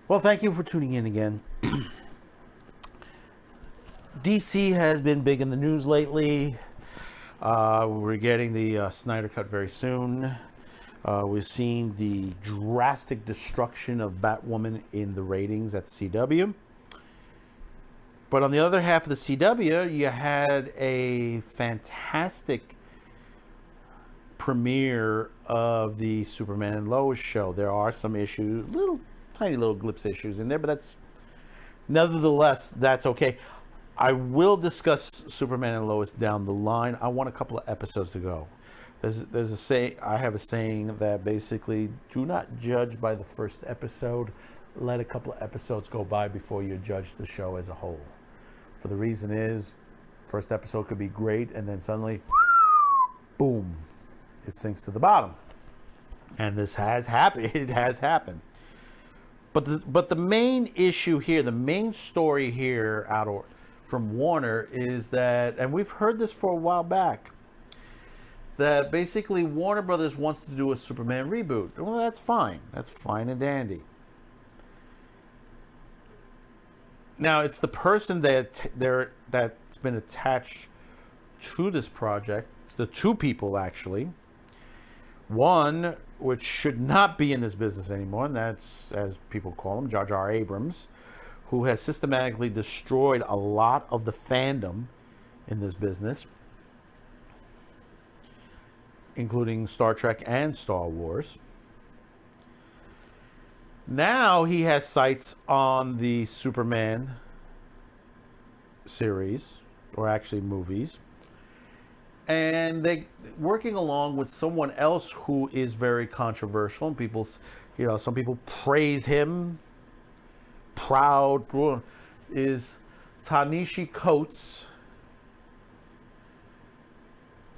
Well, thank you for tuning in again. DC has been big in the news lately. We're getting the Snyder Cut very soon. We're seeing the drastic destruction of Batwoman in the ratings at the CW. But on the other half of the CW, you had a fantastic premiere of the Superman and Lois show. There are some issues, tiny little glimpse issues in there, but nevertheless, that's okay. I will discuss Superman and Lois down the line. I want a couple of episodes to go. There's a say. I have a saying that basically, do not judge by the first episode. Let a couple of episodes go by before you judge the show as a whole. For the reason is, first episode could be great, and then suddenly, boom, it sinks to the bottom. And this has happened. It has happened. But the main issue here, the main story here from Warner is that, and we've heard this for a while back, that basically Warner Brothers wants to do a Superman reboot. Well, that's fine. That's fine and dandy. Now, it's the person that's been attached to this project, the two people actually. One, which should not be in this business anymore, and that's, as people call him, JJ Abrams, who has systematically destroyed a lot of the fandom in this business, including Star Trek and Star Wars. Now he has sights on the Superman series, or actually movies. And they're working along with someone else who is very controversial. And some people praise him. Proud is Ta-Nehisi Coates,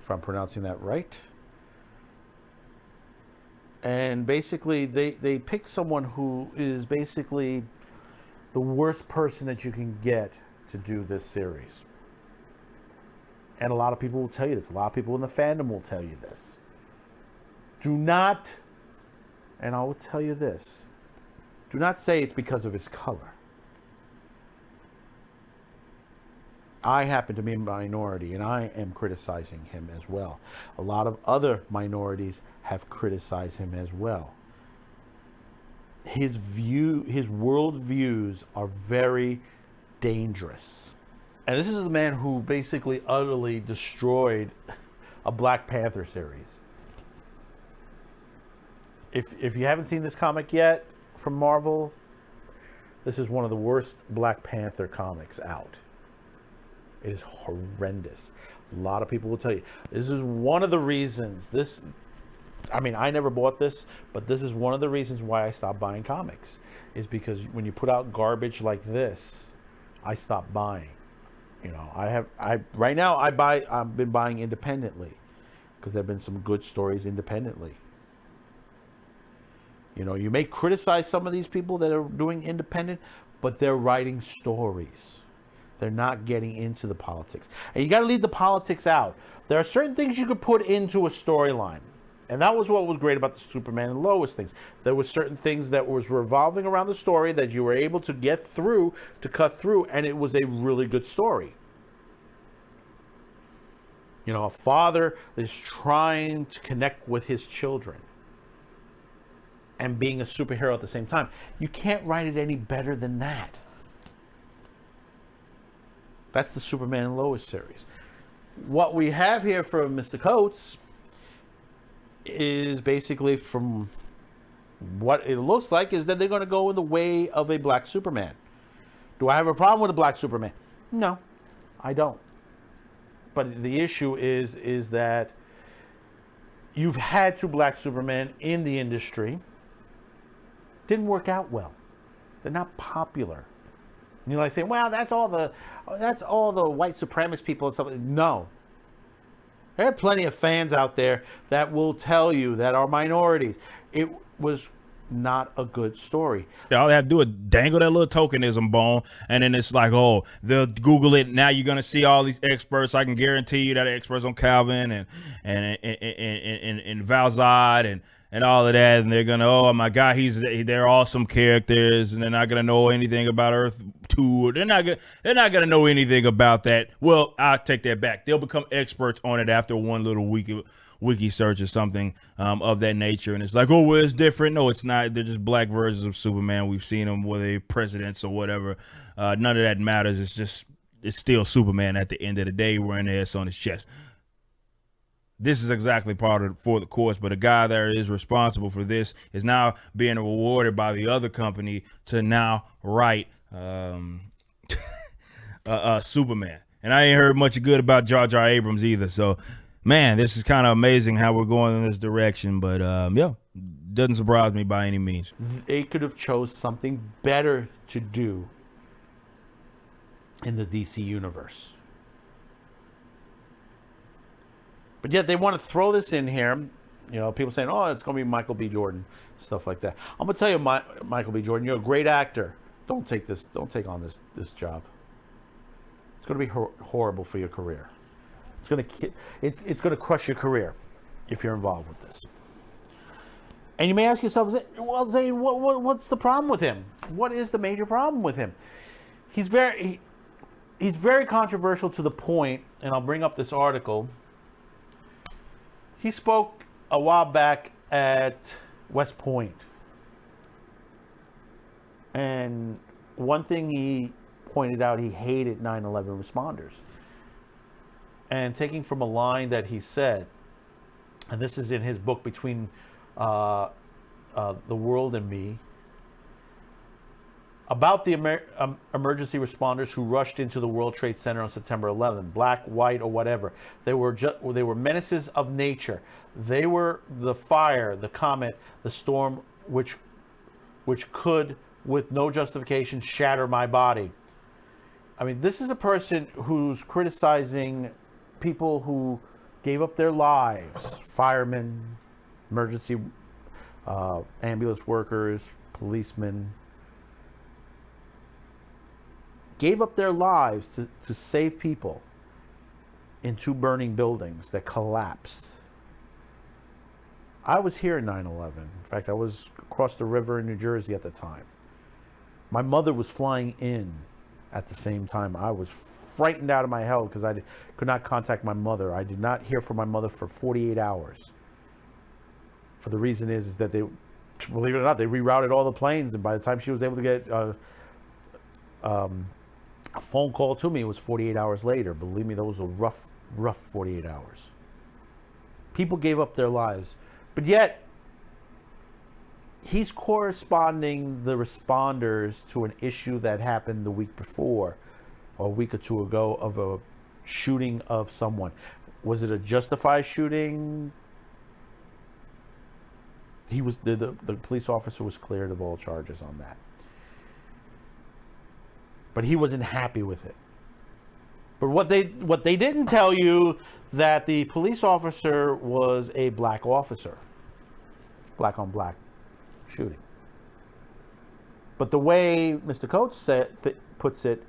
if I'm pronouncing that right. And basically, they pick someone who is basically the worst person that you can get to do this series. And a lot of people will tell you this. A lot of people in the fandom will tell you this. Do not, and I will tell you this, do not say it's because of his color. I happen to be a minority, and I am criticizing him as well. A lot of other minorities have criticized him as well. His world views are very dangerous. And this is a man who basically utterly destroyed a Black Panther series. If you haven't seen this comic yet from Marvel, this is one of the worst Black Panther comics out. It is horrendous. A lot of people will tell you. This is one of the reasons, I never bought this, but this is one of the reasons why I stopped buying comics. Is because when you put out garbage like this, I stopped buying. Right now I've been buying independently because there have been some good stories independently. You may criticize some of these people that are doing independent, but they're writing stories. They're not getting into the politics. And you got to leave the politics out. There are certain things you could put into a storyline. And that was what was great about the Superman and Lois things. There were certain things that was revolving around the story that you were able to get through, to cut through, and it was a really good story. A father is trying to connect with his children and being a superhero at the same time. You can't write it any better than that. That's the Superman and Lois series. What we have here from Mr. Coates is basically, from what it looks like, is that they're going to go in the way of a black Superman. Do I have a problem with a black Superman? No, I don't. But the issue is that you've had two black Supermen in the industry. Didn't work out well. They're not popular. And you're like saying, well, that's all the white supremacist people and stuff. No. There are plenty of fans out there that will tell you that are minorities. It was not a good story. All they have to do is dangle that little tokenism bone, and then it's like, oh, they'll Google it. Now you're gonna see all these experts. I can guarantee you that experts on Calvin and Valzad and all of that, and they're gonna, oh my God, they're awesome characters, and they're not gonna know anything about Earth 2. They're not gonna know anything about that. Well, I'll take that back. They'll become experts on it after one little wiki search or something of that nature, and it's like, oh, well, it's different. No, it's not. They're just black versions of Superman. We've seen them with a presidents or whatever. None of that matters. It's still Superman at the end of the day, wearing the S on his chest. This is exactly part of for the course, but a guy that is responsible for this is now being rewarded by the other company to now write Superman. And I ain't heard much good about JJ Abrams either. So, man, this is kind of amazing how we're going in this direction. But yeah, doesn't surprise me by any means. They could have chose something better to do in the DC universe. But yet they want to throw this in here. You know, people saying, oh, it's going to be Michael B. Jordan, stuff like that. I'm going to tell you, Michael B. Jordan, you're a great actor. Don't take on this job. It's going to be horrible for your career. It's going to crush your career if you're involved with this. And you may ask yourself, well, Zane, what's the problem with him? What is the major problem with him? He's very controversial to the point, and I'll bring up this article. He spoke a while back at West Point. And one thing he pointed out, he hated 9/11 responders. And taking from a line that he said, and this is in his book, Between the World and Me, about the emergency responders who rushed into the World Trade Center on September 11th, black, white, or whatever. They were menaces of nature. They were the fire, the comet, the storm, which could, with no justification, shatter my body. I mean, this is a person who's criticizing people who gave up their lives, firemen, emergency ambulance workers, policemen, gave up their lives to save people in 2 burning buildings that collapsed. I was here in 9/11. In fact, I was across the river in New Jersey at the time. My mother was flying in at the same time. I was frightened out of my hell because I could not contact my mother. I did not hear from my mother for 48 hours. For the reason is that they, believe it or not, they rerouted all the planes, and by the time she was able to get a phone call to me, it was 48 hours later. Believe me, those were rough 48 hours. People gave up their lives. But yet, he's corresponding the responders to an issue that happened the week before, or a week or two ago, of a shooting of someone. Was it a justified shooting? He was the police officer was cleared of all charges on that. But he wasn't happy with it. But what they didn't tell you, that the police officer was a black officer. Black on black shooting. But the way Mr. Coates puts it,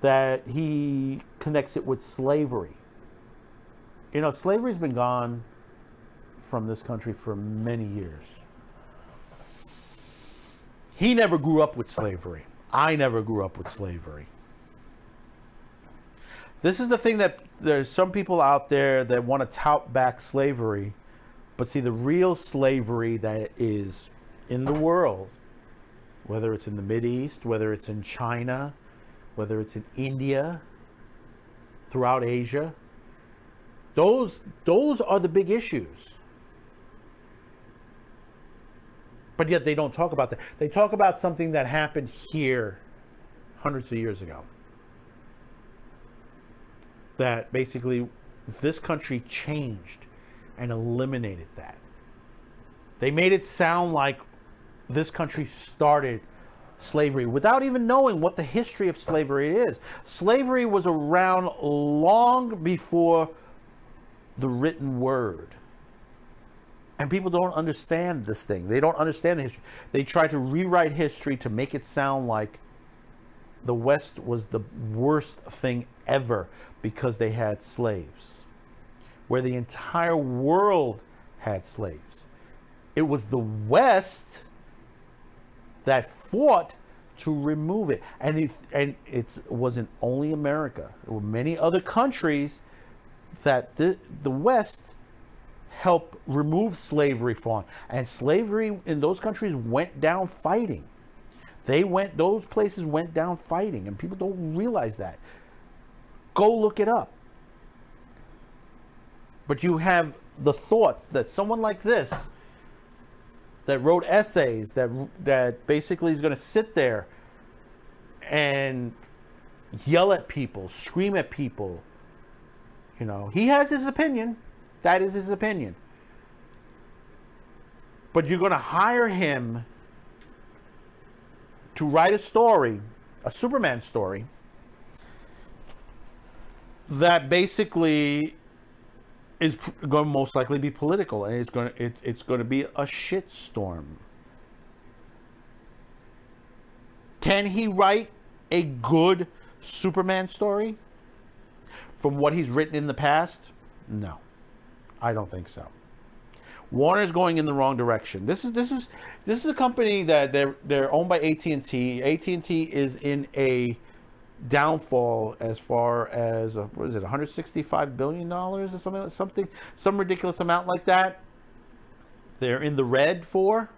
that he connects it with slavery. You know, slavery's been gone from this country for many years. He never grew up with slavery. I never grew up with slavery. This is the thing, that there's some people out there that want to tout back slavery, but see, the real slavery that is in the world, whether it's in the Mideast, whether it's in China, whether it's in India, throughout Asia, those are the big issues. But yet they don't talk about that. They talk about something that happened here hundreds of years ago. That basically this country changed and eliminated that. They made it sound like this country started slavery without even knowing what the history of slavery is. Slavery was around long before the written word. And people don't understand this thing. They don't understand the history. They try to rewrite history to make it sound like the West was the worst thing ever because they had slaves, where the entire world had slaves. It was the West that fought to remove it. And it wasn't only America. There were many other countries that the West helped remove slavery from. And slavery in those countries went down fighting. Those places went down fighting, and people don't realize that. Go look it up. But you have the thought that someone like this, that wrote essays, that basically is going to sit there and yell at people, scream at people. You know, he has his opinion. That is his opinion. But you're going to hire him to write a story, a Superman story, that basically is going to most likely be political, and it's going to be a shitstorm. Can he write a good Superman story from what he's written in the past? No, I don't think so. Warner's going in the wrong direction. This is a company that they're owned by AT&T. AT&T is in a downfall as far as what is it, $165 billion or some ridiculous amount like that. They're in the red for,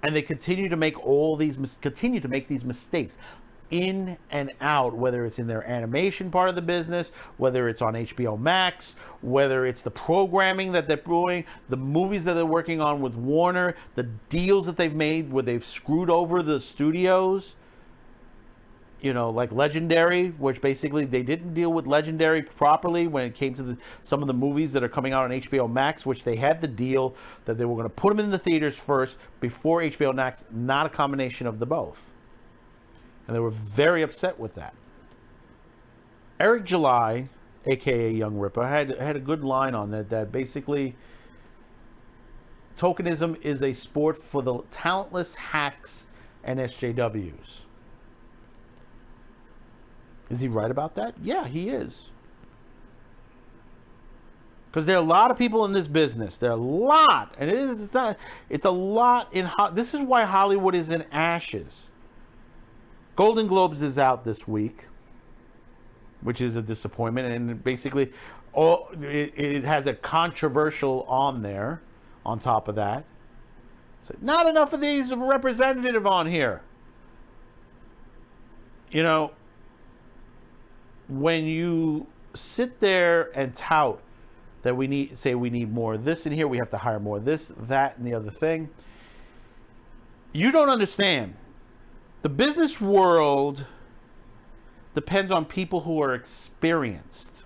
and they continue to make these mistakes in and out, whether it's in their animation part of the business, whether it's on HBO Max, whether it's the programming that they're doing, the movies that they're working on with Warner, the deals that they've made where they've screwed over the studios. You know, like Legendary, which basically they didn't deal with Legendary properly when it came to some of the movies that are coming out on HBO Max, which they had the deal that they were going to put them in the theaters first before HBO Max, not a combination of the both. And they were very upset with that. Eric July, a.k.a. Young Ripper, had a good line on that basically tokenism is a sport for the talentless hacks and SJWs. Is he right about that? Yeah, he is. Because there are a lot of people in this business. There are a lot. And it's a lot in... This is why Hollywood is in ashes. Golden Globes is out this week, which is a disappointment. And basically, it has a controversial on there, on top of that. So not enough of these are representative on here. You know, when you sit there and tout that we need more of this in here, we have to hire more of this, that, and the other thing, you don't understand. The business world depends on people who are experienced.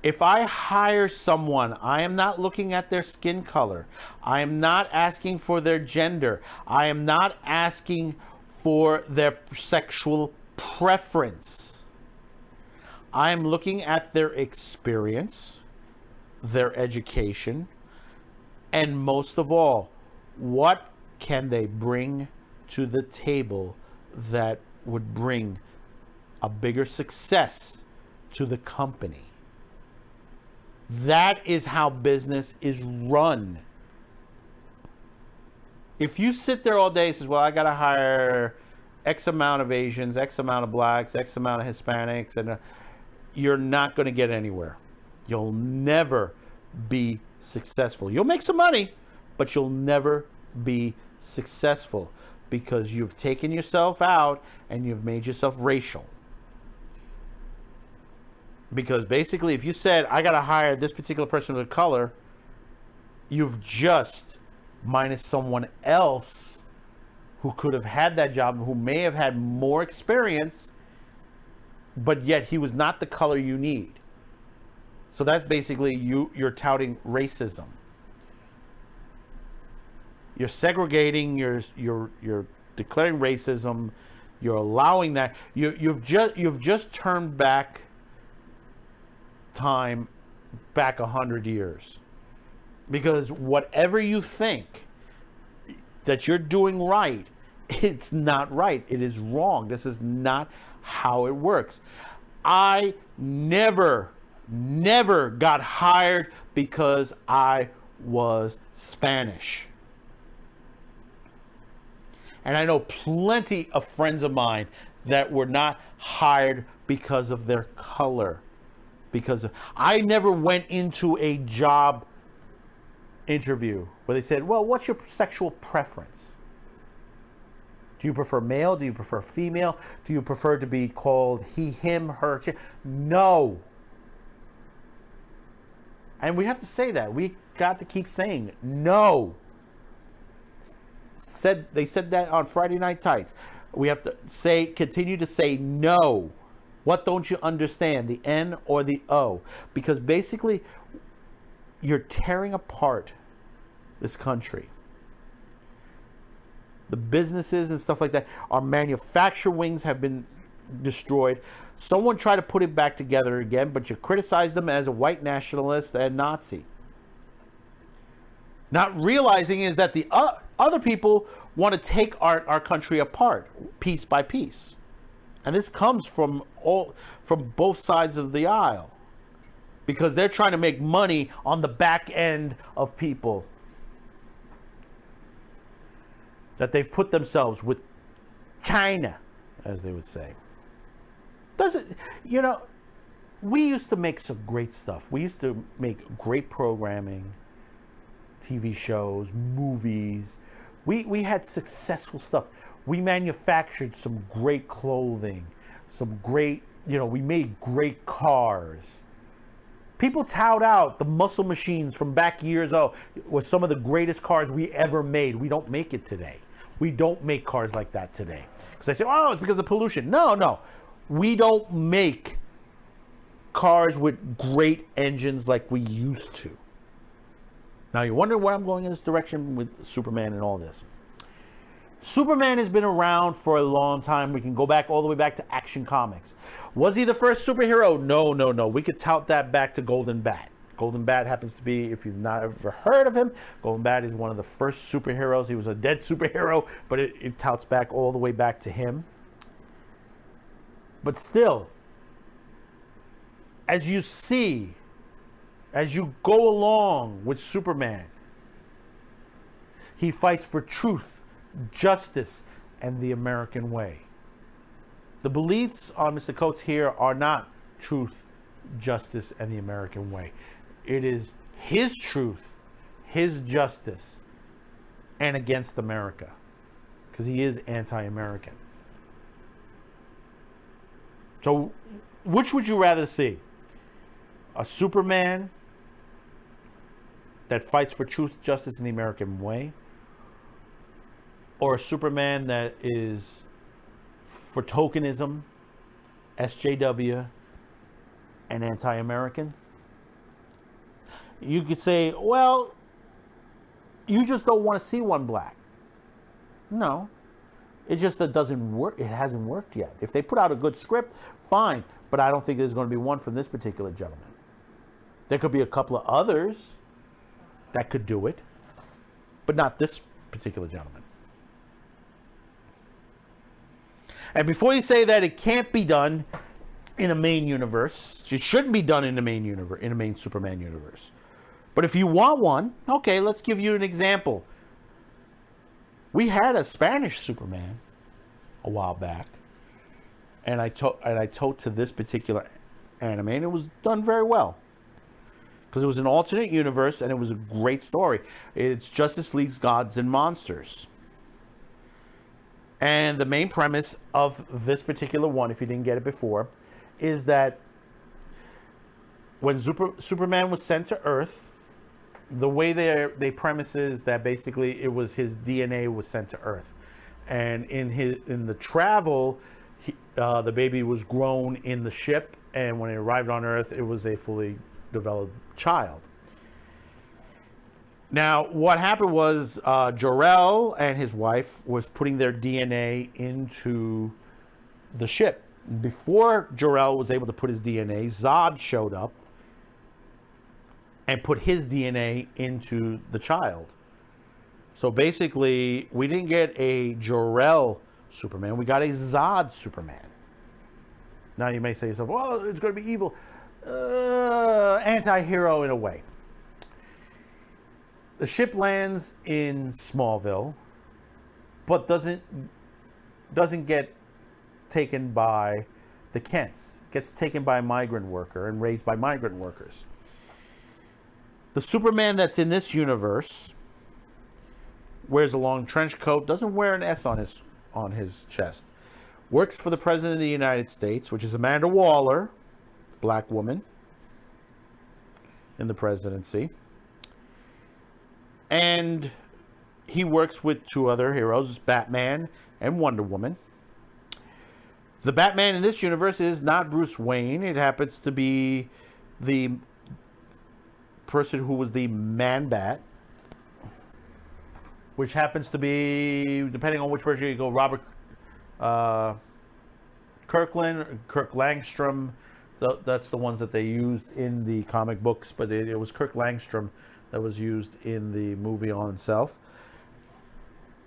If I hire someone, I am not looking at their skin color. I am not asking for their gender. I am not asking for their sexual preference. I am looking at their experience, their education, and most of all, what can they bring to the table that would bring a bigger success to the company. That is how business is run. If you sit there all day and says, well, I got to hire X amount of Asians, X amount of blacks, X amount of Hispanics, and you're not going to get anywhere. You'll never be successful. You'll make some money, but you'll never be successful because you've taken yourself out and you've made yourself racial. Because basically, if you said, I got to hire this particular person of color, you've just minus someone else who could have had that job, who may have had more experience, but yet he was not the color you need. So that's basically you're touting racism. You're segregating, you're declaring racism, you're allowing that. You've just turned back time back 100 years. Because whatever you think that you're doing right, it's not right. It is wrong. This is not how it works. I never got hired because I was Spanish. And I know plenty of friends of mine that were not hired because of their color. I never went into a job interview where they said, well, what's your sexual preference? Do you prefer male? Do you prefer female? Do you prefer to be called he, him, her? No. And we have to say that. We got to keep saying no. They said that on Friday Night Tights. We have to continue to say no. What don't you understand, the N or the O? Because basically, you're tearing apart this country. The businesses and stuff like that, our manufacturing wings have been destroyed. Someone tried to put it back together again, but you criticize them as a white nationalist and Nazi. Not realizing is that the other people want to take our country apart, piece by piece. And this comes from both sides of the aisle. Because they're trying to make money on the back end of people that they've put themselves with China, as they would say. We used to make some great stuff. We used to make great programming, TV shows, movies. We had successful stuff. We manufactured some great clothing, some great, we made great cars. People tout out the muscle machines from back years ago were some of the greatest cars we ever made. We don't make it today. We don't make cars like that today. Because they say, oh, it's because of pollution. No. We don't make cars with great engines like we used to. Now, you're wondering why I'm going in this direction with Superman and all this. Superman has been around for a long time. We can go back all the way back to Action Comics. Was he the first superhero? No. We could tout that back to Golden Bat. Golden Bat happens to be, if you've not ever heard of him, Golden Bat is one of the first superheroes. He was a dead superhero, but it touts back all the way back to him. But still, as you go along with Superman, he fights for truth, justice, and the American way. The beliefs on Mr. Coates here are not truth, justice, and the American way. It is his truth, his justice, and against America. Because he is anti-American. So, which would you rather see? A Superman that fights for truth, justice, and the American way? Or a Superman that is for tokenism, SJW, and anti-American? You could say, well, you just don't want to see one black. No. It just doesn't work. It hasn't worked yet. If they put out a good script, fine. But I don't think there's going to be one from this particular gentleman. There could be a couple of others that could do it, but not this particular gentleman. And before you say that it can't be done in a main universe, it shouldn't be done in the main universe, in a main Superman universe. But if you want one, okay, let's give you an example. We had a Spanish Superman a while back, and I told to this particular anime, and it was done very well because it was an alternate universe and it was a great story. It's Justice League's Gods and Monsters. And the main premise of this particular one, if you didn't get it before, is that when Superman was sent to Earth, the way they premise is that basically it was his DNA was sent to Earth, and in the travel, the baby was grown in the ship, and when it arrived on Earth, it was a fully developed child. Now, what happened was Jor-El and his wife was putting their DNA into the ship. Before Jor-El was able to put his DNA, Zod showed up and put his DNA into the child. So basically, we didn't get a Jor-El Superman, we got a Zod Superman. Now you may say to yourself, well, it's going to be evil. Anti-hero in a way. The ship lands in Smallville, but doesn't get taken by the Kents. Gets taken by a migrant worker and raised by migrant workers. The Superman that's in this universe wears a long trench coat, doesn't wear an S on his chest. Works for the President of the United States, which is Amanda Waller, black woman in the presidency. And he works with two other heroes, Batman and Wonder Woman. The Batman in this universe is not Bruce Wayne. It happens to be the person who was the Man-Bat, which happens to be, depending on which version you go, Robert Kirk Langstrom. That's the ones that they used in the comic books, but it was Kirk Langstrom that was used in the movie on itself.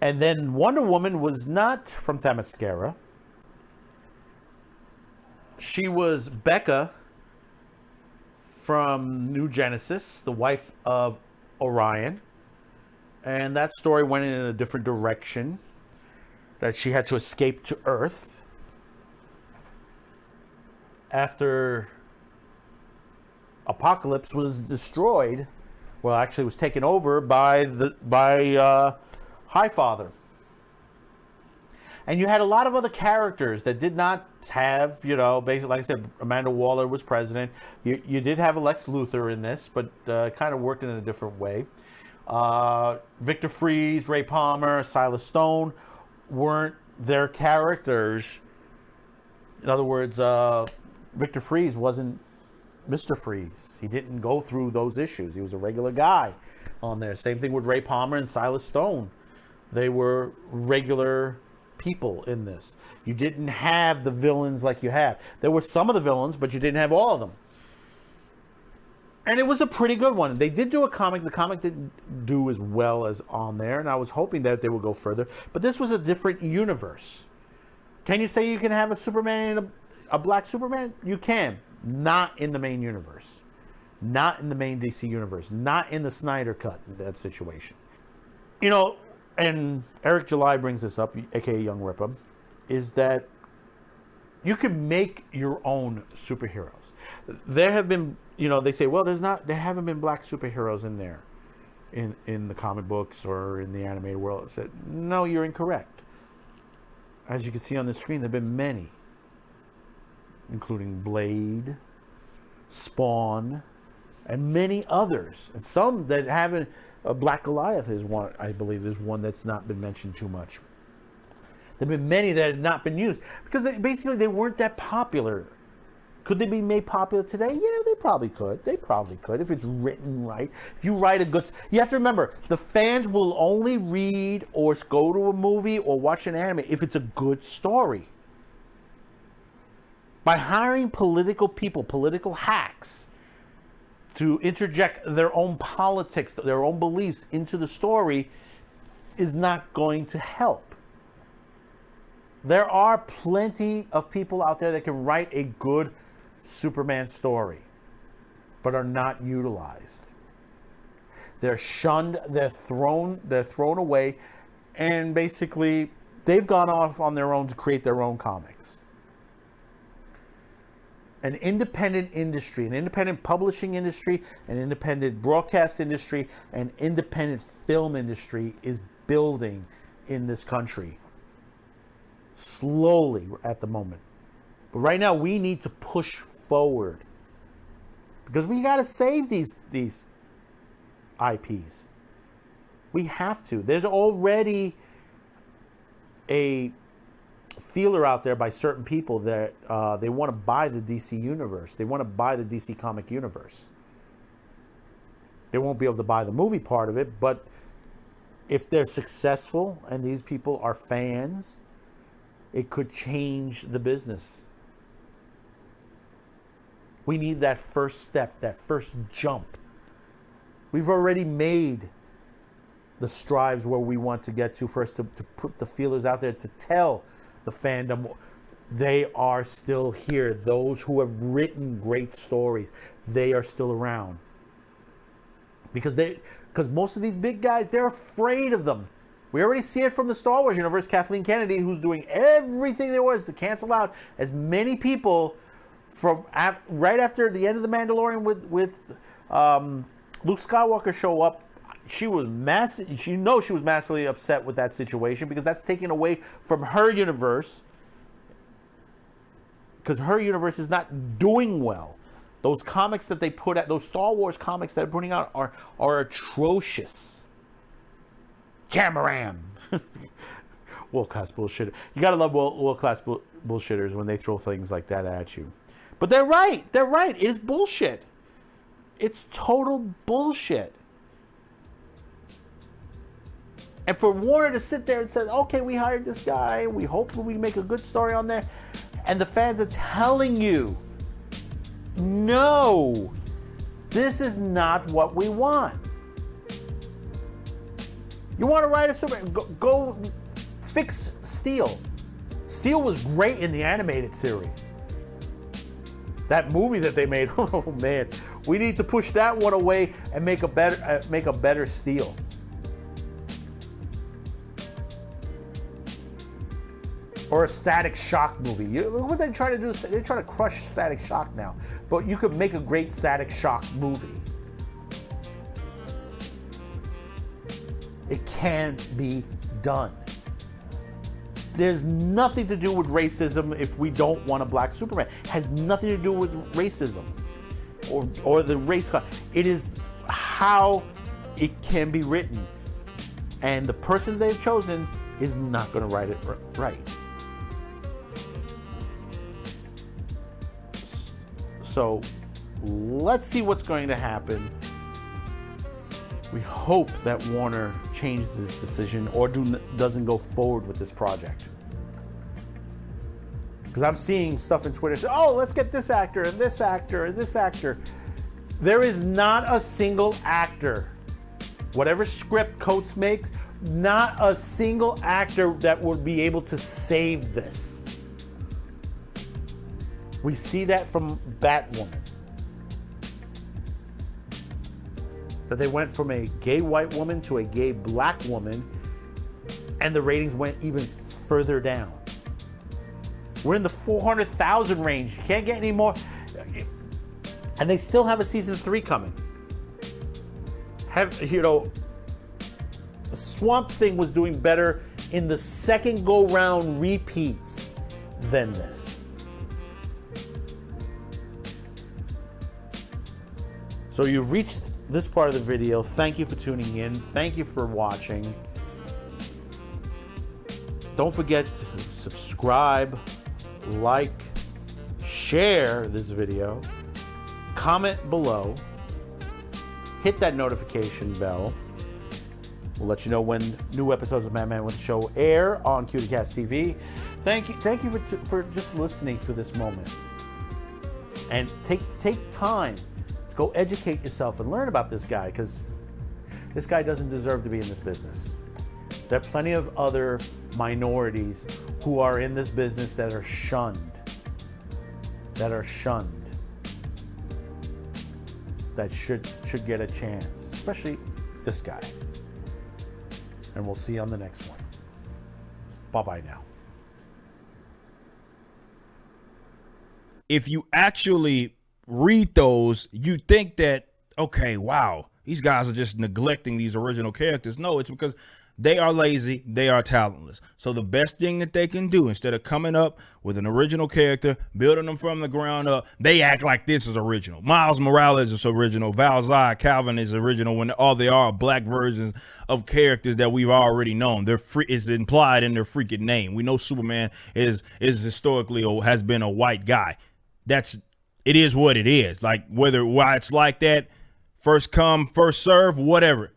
And then Wonder Woman was not from Themyscira. She was Becca from New Genesis, the wife of Orion. And that story went in a different direction, that she had to escape to Earth after Apocalypse was destroyed. Well, actually, it was taken over by Highfather. And you had a lot of other characters that did not have, basically, like I said, Amanda Waller was president. You did have a Lex Luthor in this, but kind of worked in a different way. Victor Fries, Ray Palmer, Silas Stone weren't their characters. In other words, Victor Fries wasn't Mr. Freeze. He didn't go through those issues. He was a regular guy on there. Same thing with Ray Palmer and Silas Stone. They were regular people in this. You didn't have the villains like you have. There were some of the villains, but you didn't have all of them. And it was a pretty good one. They did do a comic. The comic didn't do as well as on there, and I was hoping that they would go further. But this was a different universe. Can you say you can have a Superman and a black Superman? You can. Not in the main universe. Not in the main DC universe. Not in the Snyder Cut, in that situation. And Eric July brings this up, aka Young Ripper, is that you can make your own superheroes. There have been, they say, well, there haven't been black superheroes in there, in the comic books or in the animated world. I said, no, you're incorrect. As you can see on the screen, there have been many, including Blade, Spawn, and many others. And some that haven't. Black Goliath is one, I believe, is one that's not been mentioned too much. There have been many that have not been used because they weren't that popular. Could they be made popular today? Yeah, they probably could. They probably could if it's written right. If you write a good... You have to remember, the fans will only read or go to a movie or watch an anime if it's a good story. By hiring political people, political hacks, to interject their own politics, their own beliefs into the story is not going to help. There are plenty of people out there that can write a good Superman story, but are not utilized. They're shunned, they're thrown away, and basically they've gone off on their own to create their own comics. An independent industry, an independent publishing industry, an independent broadcast industry, an independent film industry is building in this country. Slowly at the moment. But right now we need to push forward. Because we got to save these IPs. We have to. There's already a feeler out there by certain people that they want to buy the DC universe. They want to buy the DC comic universe. They won't be able to buy the movie part of it, but if they're successful and these people are fans, it could change the business. We need that first step, that first jump. We've already made the strides where we want to get to first, to put the feelers out there, to tell the fandom they are still here. Those who have written great stories, they are still around. Because Because most of these big guys, they're afraid of them. We already see it from the Star Wars universe. Kathleen Kennedy, who's doing everything there was to cancel out as many people from right after the end of The Mandalorian with Luke Skywalker show up. She was she was massively upset with that situation because that's taken away from her universe. Because her universe is not doing well. Those comics that they put out, those Star Wars comics that they're putting out are atrocious. Jamaram. World-class bullshit. You gotta love world-class bullshitters when they throw things like that at you. But they're right. They're right. It is bullshit. It's total bullshit. And for Warner to sit there and say, okay, we hired this guy. We hope we make a good story on there. And the fans are telling you, no, this is not what we want. You want to write a Superman? Go fix Steel. Steel was great in the animated series. That movie that they made, oh man, we need to push that one away and make a better Steel. Or a Static Shock movie. Look what they're trying to do. They're trying to crush Static Shock now. But you could make a great Static Shock movie. It can be done. There's nothing to do with racism if we don't want a black Superman. It has nothing to do with racism or the race. It is how it can be written. And the person they've chosen is not going to write it right. So let's see what's going to happen. We hope that Warner changes his decision or doesn't go forward with this project. Because I'm seeing stuff in Twitter say, oh, let's get this actor and this actor and this actor. There is not a single actor, whatever script Coates makes, not a single actor that would be able to save this. We see that from Batwoman. That they went from a gay white woman to a gay black woman, and the ratings went even further down. We're in the 400,000 range. You can't get any more. And they still have a season 3 coming. Swamp Thing was doing better in the second go-round repeats than this. So you've reached this part of the video. Thank you for tuning in. Thank you for watching. Don't forget to subscribe, like, share this video, comment below, hit that notification bell. We'll let you know when new episodes of Madman with the Show air on CutiCast TV. Thank you for just listening for this moment. And take time to go educate yourself and learn about this guy, because this guy doesn't deserve to be in this business. There are plenty of other minorities who are in this business that are shunned. That should get a chance, especially this guy. And we'll see you on the next one. Bye-bye now. If you actually read those, you think that, okay, wow, these guys are just neglecting these original characters. No, it's because they are lazy, they are talentless. So the best thing that they can do, instead of coming up with an original character, building them from the ground up, they act like this is original. Miles Morales is original. Val-Zod Calvin is original, when all they are black versions of characters that we've already known. They're free, it's implied in their freaking name. We know Superman is historically or has been a white guy. It is what it is. Like, why it's like that, first come, first serve, whatever.